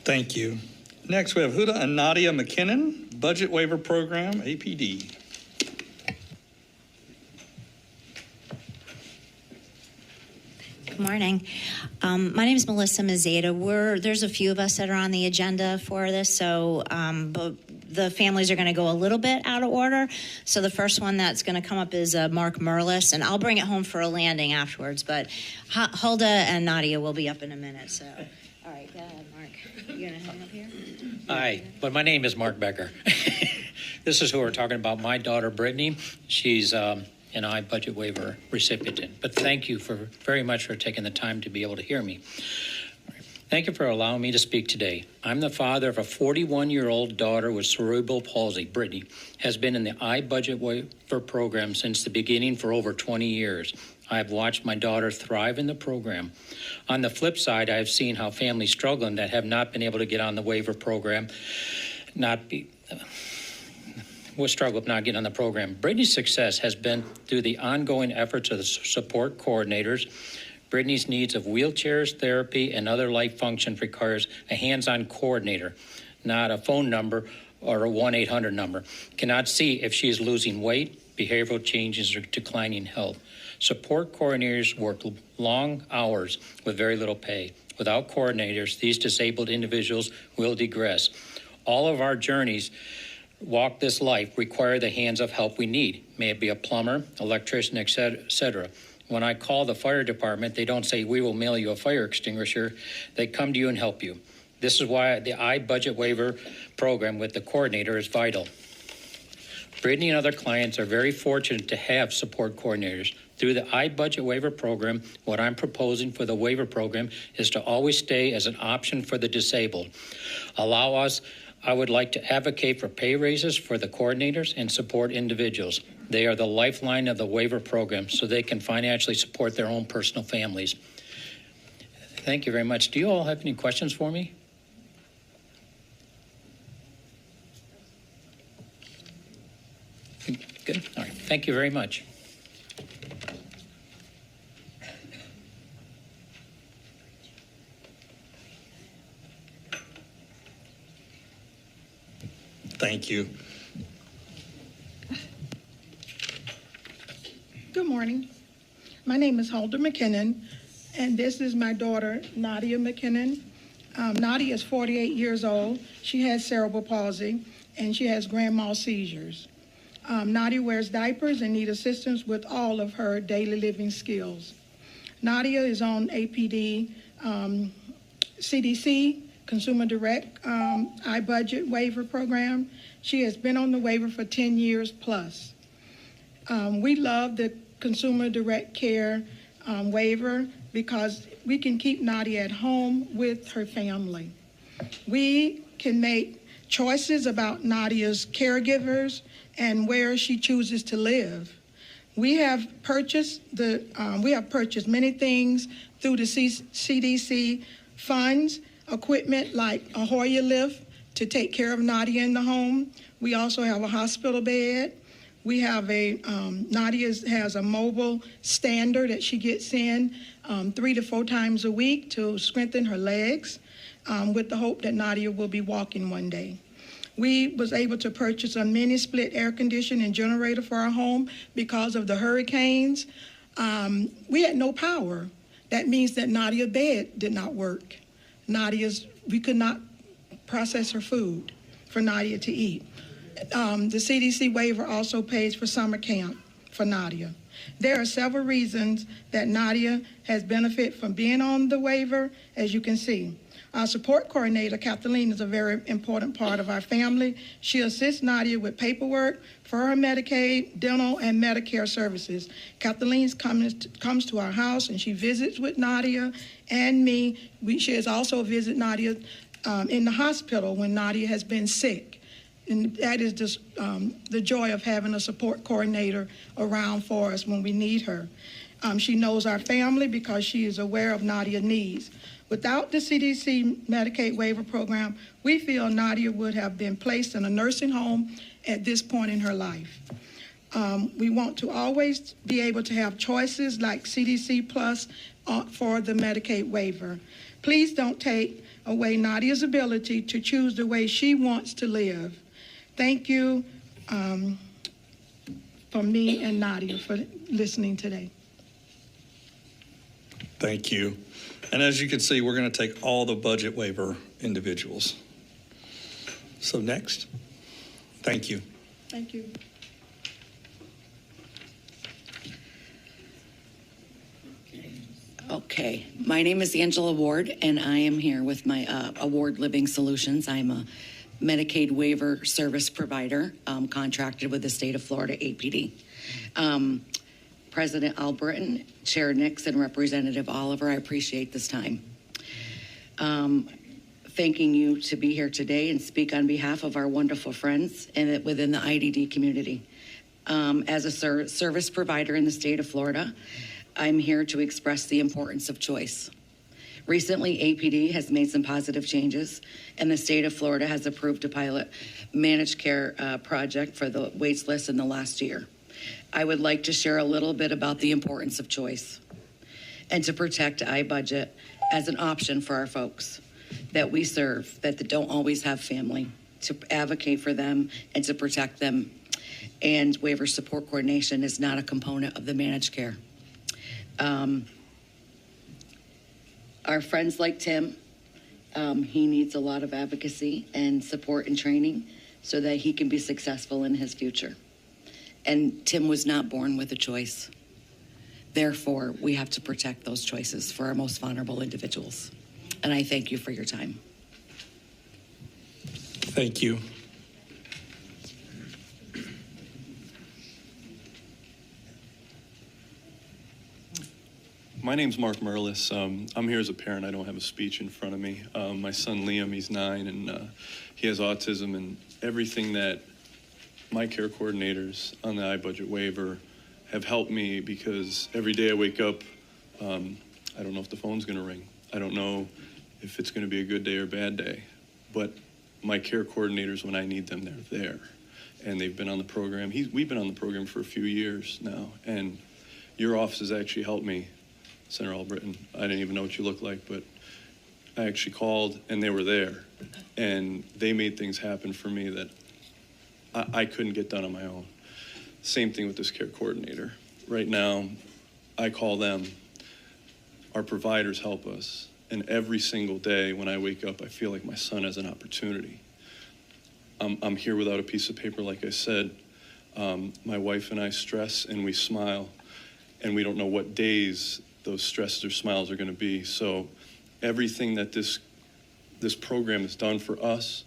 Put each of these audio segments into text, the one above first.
Thank you. Next, we have Hal and Nadia McKinnon, Budget Waiver Program, APD. Good morning. My name is Melissa Mazzeda. There's a few of us that are on the agenda for this, so but the families are going to go a little bit out of order. So the first one that's going to come up is Mark Merlis, and I'll bring it home for a landing afterwards. But Hulda and Nadia will be up in a minute. So, all right, go ahead, Mark. You're going to hang up here? Hi, but my name is Mark Becker. This is who we're talking about. My daughter, Brittany. She's an iBudget Waiver recipient. But thank you very much for taking the time to be able to hear me. Thank you for allowing me to speak today. I'm the father of a 41-year-old daughter with cerebral palsy. Brittany has been in the iBudget Waiver program since the beginning for over 20 years. I've watched my daughter thrive in the program. On the flip side, I've seen how families struggling that have not been able to get on the waiver program will struggle with not getting on the program. Brittany's success has been through the ongoing efforts of the support coordinators. Brittany's needs of wheelchairs, therapy, and other life functions requires a hands-on coordinator, not a phone number or a 1-800 number. Cannot see if she is losing weight, behavioral changes, or declining health. Support coordinators work long hours with very little pay. Without coordinators, these disabled individuals will digress. All of our journeys walk this life require the hands of help we need. May it be a plumber, electrician, etc. When I call the fire department, they don't say, we will mail you a fire extinguisher. They come to you and help you. This is why the iBudget Waiver program with the coordinator is vital. Brittany and other clients are very fortunate to have support coordinators. Through the iBudget Waiver program, what I'm proposing for the waiver program is to always stay as an option for the disabled. I would like to advocate for pay raises for the coordinators and support individuals. They are the lifeline of the waiver program, so they can financially support their own personal families. Thank you very much. Do you all have any questions for me? Good. All right. Thank you very much. Thank you. Good morning. My name is Hal Nadia McKinnon, and this is my daughter, Nadia McKinnon. Nadia is 48 years old. She has cerebral palsy, and she has grand mal seizures. Nadia wears diapers and needs assistance with all of her daily living skills. Nadia is on APD, CDC, Consumer Direct iBudget Waiver Program. She has been on the waiver for 10 years plus. We love the Consumer Direct Care waiver because we can keep Nadia at home with her family. We can make choices about Nadia's caregivers and where she chooses to live. We have purchased many things through the CDC funds, equipment like a Hoyer lift to take care of Nadia in the home. We also have a hospital bed. We have Nadia has a mobile stander that she gets in 3 to 4 times a week to strengthen her legs with the hope that Nadia will be walking one day. We was able to purchase a mini split air conditioning generator for our home because of the hurricanes. We had no power. That means that Nadia's bed did not work. We could not process her food for Nadia to eat. The CDC waiver also pays for summer camp for Nadia. There are several reasons that Nadia has benefit from being on the waiver, as you can see. Our support coordinator, Kathleen, is a very important part of our family. She assists Nadia with paperwork for her Medicaid, dental, and Medicare services. Kathleen comes to our house and she visits with Nadia and me. She has also visited Nadia in the hospital when Nadia has been sick. And that is just the joy of having a support coordinator around for us when we need her. She knows our family because she is aware of Nadia's needs. Without the CDC Medicaid waiver program, we feel Nadia would have been placed in a nursing home at this point in her life. We want to always be able to have choices like CDC Plus for the Medicaid waiver. Please don't take away Nadia's ability to choose the way she wants to live. Thank you from me and Nadia for listening today. Thank you. And as you can see, we're going to take all the budget waiver individuals. So next. Thank you. Thank you. Okay, my name is Angela Ward, and I am here with my Award Living Solutions. I'm a Medicaid waiver service provider contracted with the state of Florida APD. President Al Britton, Chair Nix, and Representative Oliver, I appreciate this time. Thanking you to be here today and speak on behalf of our wonderful friends within the IDD community. As a service provider in the state of Florida, I'm here to express the importance of choice. Recently, APD has made some positive changes, and the state of Florida has approved a pilot managed care project for the wait list in the last year. I would like to share a little bit about the importance of choice and to protect iBudget as an option for our folks that we serve that don't always have family, to advocate for them and to protect them. And waiver support coordination is not a component of the managed care. Our friends like Tim, he needs a lot of advocacy and support and training so that he can be successful in his future. And Tim was not born with a choice. Therefore, we have to protect those choices for our most vulnerable individuals. And I thank you for your time. Thank you. My name's Mark Merlis. I'm here as a parent. I don't have a speech in front of me. My son Liam, he's 9, and he has autism, and everything that my care coordinators on the iBudget waiver have helped me, because every day I wake up, I don't know if the phone's gonna ring. I don't know if it's gonna be a good day or a bad day, but my care coordinators, when I need them, they're there. And they've been on the program. We've been on the program for a few years now, and your office has actually helped me. Senator Albritton, I didn't even know what you looked like, but I actually called and they were there, and they made things happen for me that I couldn't get done on my own. Same thing with this care coordinator. Right now, I call them. Our providers help us, and every single day when I wake up, I feel like my son has an opportunity. I'm here without a piece of paper, like I said. My wife and I stress and we smile, and we don't know what days those stresses or smiles are going to be. So everything that this program has done for us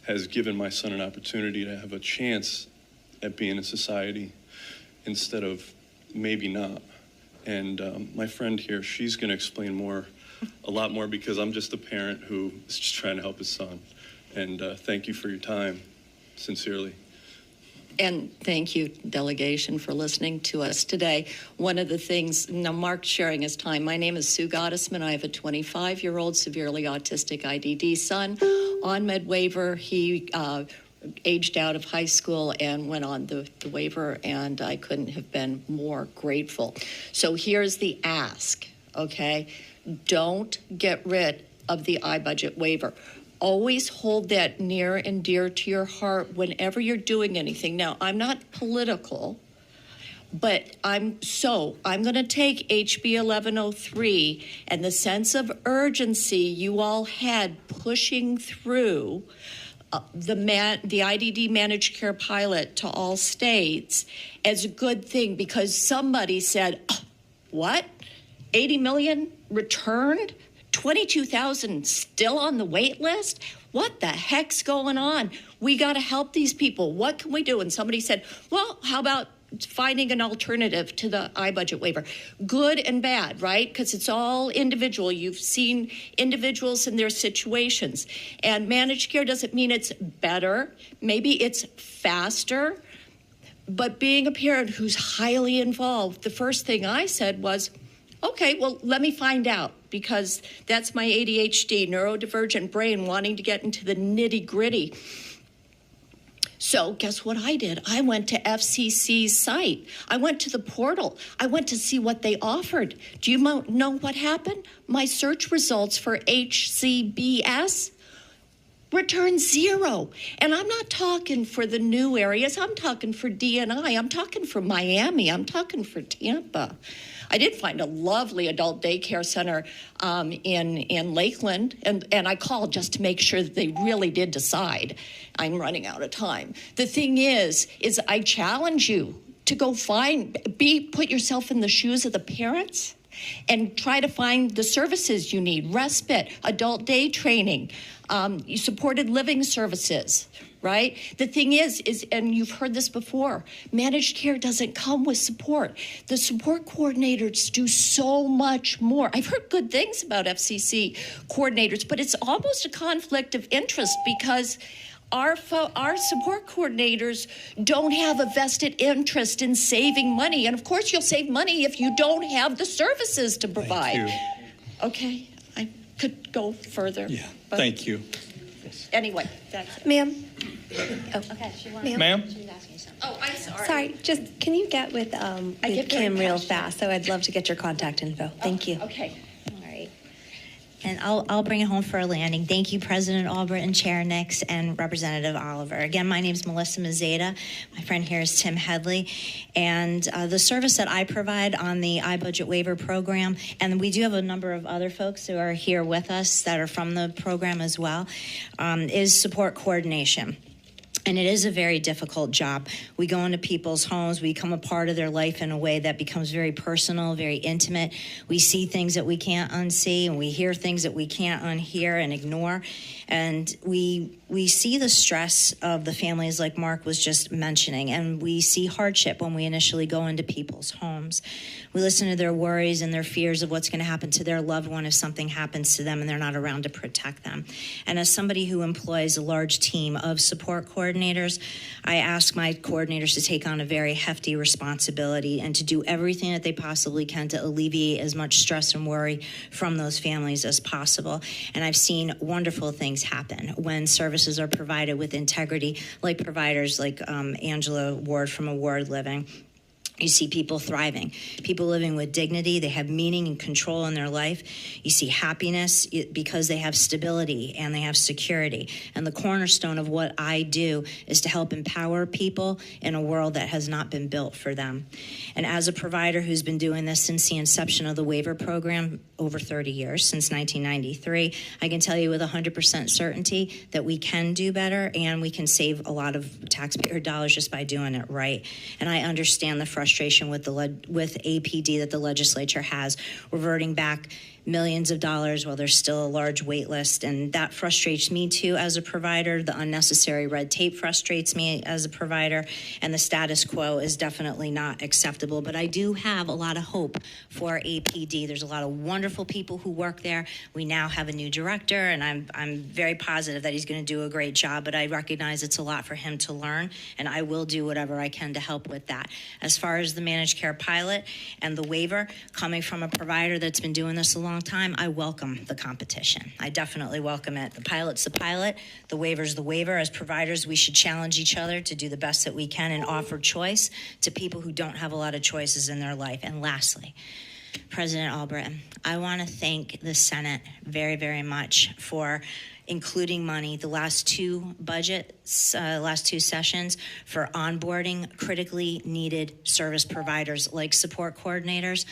has given my son an opportunity to have a chance at being in society instead of maybe not. And my friend here, she's going to explain a lot more, because I'm just a parent who is just trying to help his son. And thank you for your time, sincerely. And thank you, Delegation, for listening to us today. One of the things, now Mark's sharing his time. My name is Sue Gottesman. I have a 25-year-old severely autistic IDD son on med waiver. He aged out of high school and went on the waiver, and I couldn't have been more grateful. So here's the ask, okay? Don't get rid of the iBudget waiver. Always hold that near and dear to your heart whenever you're doing anything. Now, I'm not political, but I'm going to take HB 1103 and the sense of urgency you all had pushing through the IDD managed care pilot to all states as a good thing, because somebody said, oh, what? 80 million returned? 22,000 still on the wait list? What the heck's going on? We got to help these people. What can we do? And somebody said, well, how about finding an alternative to the iBudget waiver? Good and bad, right? Because it's all individual. You've seen individuals in their situations. And managed care doesn't mean it's better. Maybe it's faster. But being a parent who's highly involved, the first thing I said was, okay, well, let me find out, because that's my ADHD, neurodivergent brain, wanting to get into the nitty-gritty. So guess what I did? I went to FCC's site. I went to the portal. I went to see what they offered. Do you know what happened? My search results for HCBS returned 0. And I'm not talking for the new areas. I'm talking for DNI. I'm talking for Miami. I'm talking for Tampa. I did find a lovely adult daycare center in Lakeland, and I called just to make sure that they really did decide. I'm running out of time. The thing is I challenge you to go put yourself in the shoes of the parents and try to find the services you need: respite, adult day training, supported living services. Right? The thing is, and you've heard this before, managed care doesn't come with support. The support coordinators do so much more. I've heard good things about FCC coordinators, but it's almost a conflict of interest because our support coordinators don't have a vested interest in saving money. And of course, you'll save money if you don't have the services to provide. Thank you. Okay, I could go further. Yeah, but thank you. Anyway, that's it. Ma'am. Oh, Okay, Ma'am? she was asking you something. Oh, I'm sorry. sorry. Just can you get with get very Kim real passionate. fast? So I'd love to get your contact info. Thank you. Okay. All right. And I'll bring it home for a landing. Thank you, President Albrecht and Chair Nix and Representative Oliver. Again, my name is Melissa Mazzeda. My friend here is Tim Headley. And the service that I provide on the iBudget Waiver program, and we do have a number of other folks who are here with us that are from the program as well, is support coordination. And it is a very difficult job. We go into people's homes, we become a part of their life in a way that becomes very personal, very intimate. We see things that we can't unsee, and we hear things that we can't unhear and ignore. And we see the stress of the families like Mark was just mentioning, and we see hardship when we initially go into people's homes. We listen to their worries and their fears of what's going to happen to their loved one if something happens to them and they're not around to protect them. And as somebody who employs a large team of support coordinators, I ask my coordinators to take on a very hefty responsibility and to do everything that they possibly can to alleviate as much stress and worry from those families as possible. And I've seen wonderful things happen when services are provided with integrity, like providers like Angela Ward from Award Living. You see people thriving, people living with dignity. They have meaning and control in their life. You see happiness because they have stability and they have security. And the cornerstone of what I do is to help empower people in a world that has not been built for them. And as a provider who's been doing this since the inception of the waiver program, over 30 years, since 1993, I can tell you with 100% certainty that we can do better and we can save a lot of taxpayer dollars just by doing it right. And I understand the frustration with APD that the legislature has, reverting back millions of dollars while there's still a large wait list. And that frustrates me too as a provider. The unnecessary red tape frustrates me as a provider, and the status quo is definitely not acceptable. But I do have a lot of hope for APD. There's a lot of wonderful people who work there. We now have a new director, and I'm very positive that he's going to do a great job, but I recognize it's a lot for him to learn, and I will do whatever I can to help with that. As far as the managed care pilot and the waiver, coming from a provider that's been doing this a long time, I welcome the competition. I definitely welcome it. The pilot's the pilot, the waiver's the waiver. As providers, we should challenge each other to do the best that we can and offer choice to people who don't have a lot of choices in their life. And lastly, President Albrecht, I want to thank the Senate very, very much for including money the last two sessions for onboarding critically needed service providers like support coordinators.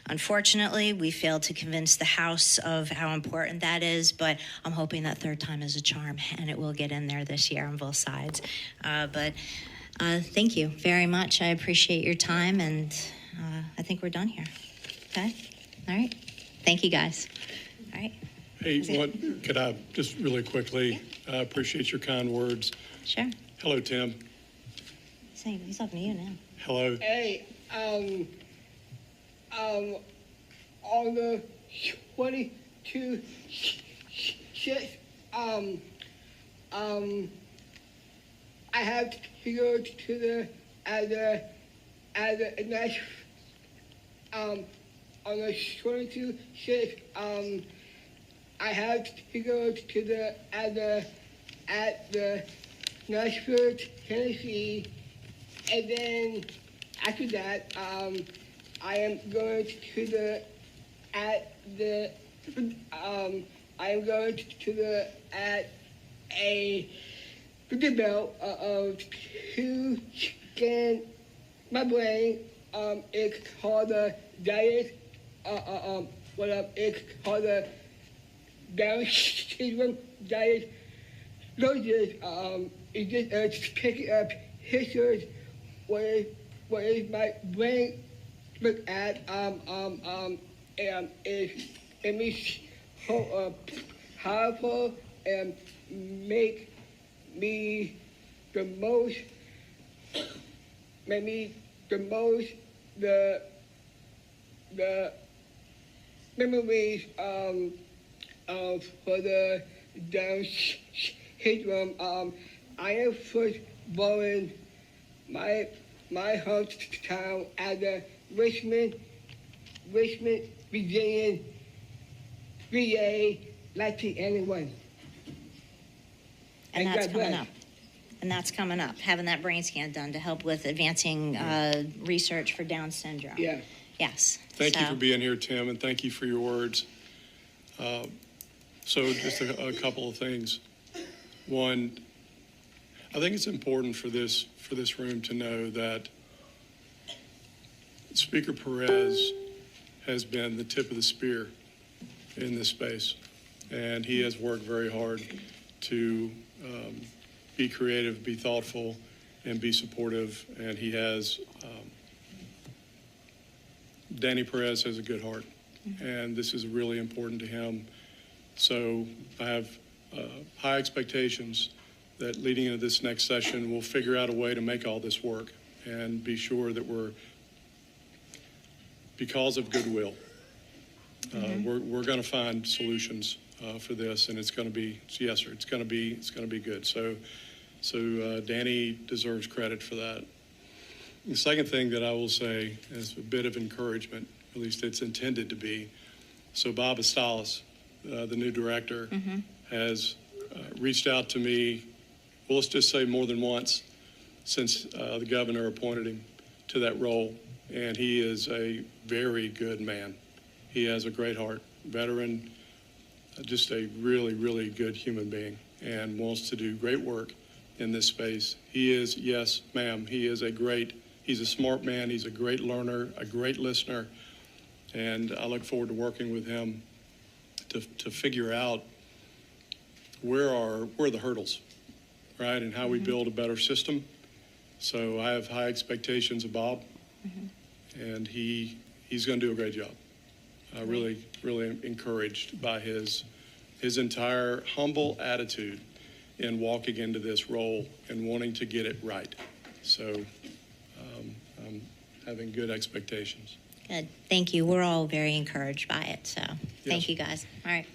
Unfortunately, we failed to convince the House of how important that is, but I'm hoping that third time is a charm and it will get in there this year on both sides. But thank you very much. I appreciate your time, and I think we're done here. Okay? All right. Thank you, guys. All right. Hey, could I just really quickly, I appreciate your kind words. Sure. Hello, Tim. He's talking to you now. Hello. Hey, on the 22 shifts, I have to go to the next, on the 22 shifts, I have to go to the Nashville, Tennessee, and then after that, I am going to the bell to scan my brain. It's called the diet. It's called the Down syndrome diet. It's just picking up pictures. What is my brain look at? And it makes so powerful and make me the most memories for the Down syndrome. I am first born my hometown at the Richmond, Virginia, VA, 1981. And that's God coming bless. up. And that's coming up, having that brain scan done to help with advancing research for Down syndrome. Yeah. Yes. Thank you So- for being here, Tim, and thank you for your words. So just a couple of things. One, I think it's important for this room to know that Speaker Perez has been the tip of the spear in this space, and he has worked very hard to be creative, be thoughtful, and be supportive. And he has, Danny Perez has a good heart, and this is really important to him. So I have high expectations that leading into this next session, we'll figure out a way to make all this work and be sure that we're, because of goodwill, we're going to find solutions for this, and it's going to be, yes, sir, it's going to be good. So Danny deserves credit for that. The second thing that I will say is a bit of encouragement, at least it's intended to be. So Bob Estalis, the new director, has reached out to me, well, let's just say more than once since the governor appointed him to that role. And he is a very good man. He has a great heart, veteran, just a really, really good human being, and wants to do great work in this space. He is, yes, ma'am, he's a smart man. He's a great learner, a great listener. And I look forward to working with him to figure out where are the hurdles, right, and how we build a better system. So I have high expectations of Bob, and he's going to do a great job. Really, really encouraged by his entire humble attitude in walking into this role and wanting to get it right. So I'm having good expectations. Good. Thank you. We're all very encouraged by it. So thank Yes. you guys. All right.